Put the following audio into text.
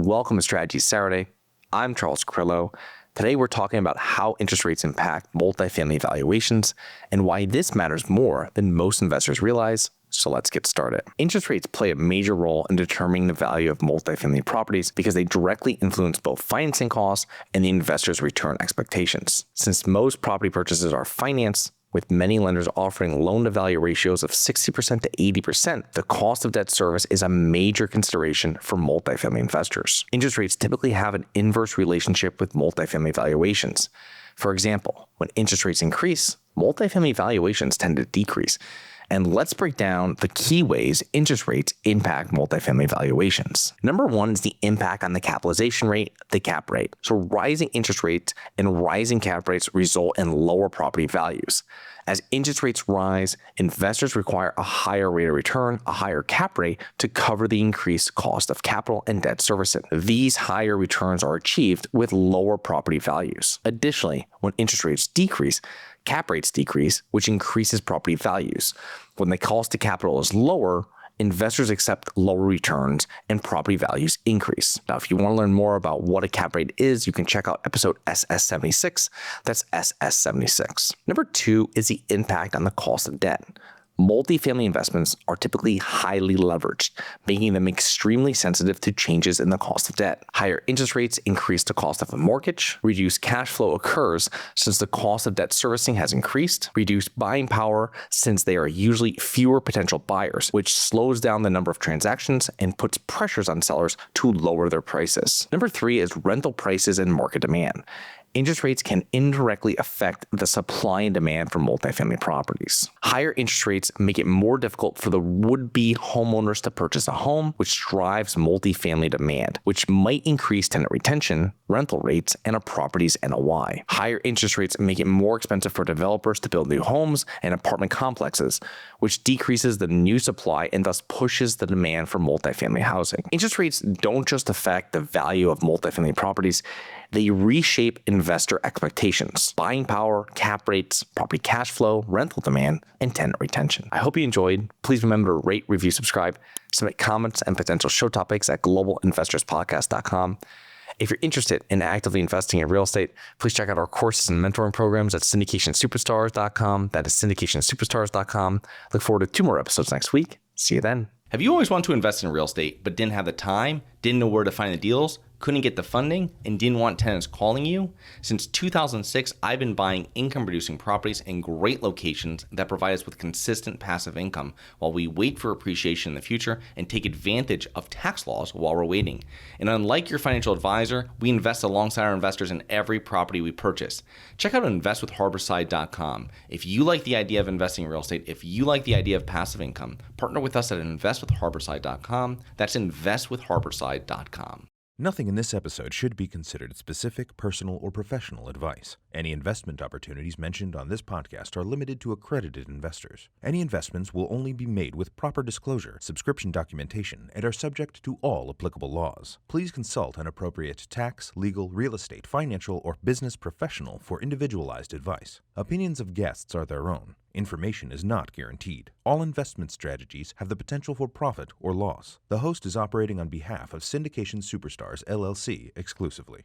welcome to Strategy Saturday. I'm Charles Carillo. Today we're talking about how interest rates impact multifamily valuations and why this matters more than most investors realize. So let's get started. Interest rates play a major role in determining the value of multifamily properties because they directly influence both financing costs and the investor's return expectations. Since most property purchases are financed, with many lenders offering loan-to-value ratios of 60% to 80%, the cost of debt service is a major consideration for multifamily investors. Interest rates typically have an inverse relationship with multifamily valuations. For example, when interest rates increase, multifamily valuations tend to decrease. And let's break down the key ways interest rates impact multifamily valuations. Number one is the impact on the capitalization rate, the cap rate. So rising interest rates and rising cap rates result in lower property values. As interest rates rise, investors require a higher rate of return, a higher cap rate to cover the increased cost of capital and debt servicing. These higher returns are achieved with lower property values. Additionally, when interest rates decrease, cap rates decrease, which increases property values. When the cost of capital is lower, investors accept lower returns and property values increase. Now, if you want to learn more about what a cap rate is, you can check out episode SS270. That's SS270. Number two is the impact on the cost of debt. Multifamily investments are typically highly leveraged, making them extremely sensitive to changes in the cost of debt. Higher interest rates increase the cost of a mortgage. Reduced cash flow occurs since the cost of debt servicing has increased. Reduced buying power since there are usually fewer potential buyers, which slows down the number of transactions and puts pressures on sellers to lower their prices. Number three is rental prices and market demand. Interest rates can indirectly affect the supply and demand for multifamily properties. Higher interest rates make it more difficult for the would-be homeowners to purchase a home, which drives multifamily demand, which might increase tenant retention, rental rates, and a property's NOI. Higher interest rates make it more expensive for developers to build new homes and apartment complexes, which decreases the new supply and thus pushes the demand for multifamily housing. Interest rates don't just affect the value of multifamily properties, they reshape investor expectations, buying power, cap rates, property cash flow, rental demand, and tenant retention. I hope you enjoyed. Please remember to rate, review, subscribe, submit comments and potential show topics at globalinvestorspodcast.com. If you're interested in actively investing in real estate, please check out our courses and mentoring programs at syndicationsuperstars.com. That is syndicationsuperstars.com. Look forward to 2 more episodes next week. See you then. Have you always wanted to invest in real estate, but didn't have the time, didn't know where to find the deals, couldn't get the funding, and didn't want tenants calling you? Since 2006, I've been buying income-producing properties in great locations that provide us with consistent passive income while we wait for appreciation in the future and take advantage of tax laws while we're waiting. And unlike your financial advisor, we invest alongside our investors in every property we purchase. Check out investwithharborside.com. If you like the idea of investing in real estate, if you like the idea of passive income, partner with us at investwithharborside.com. That's investwithharborside.com. Nothing in this episode should be considered specific, personal, or professional advice. Any investment opportunities mentioned on this podcast are limited to accredited investors. Any investments will only be made with proper disclosure, subscription documentation, and are subject to all applicable laws. Please consult an appropriate tax, legal, real estate, financial, or business professional for individualized advice. Opinions of guests are their own. Information is not guaranteed. All investment strategies have the potential for profit or loss. The host is operating on behalf of Syndication Superstars, LLC exclusively.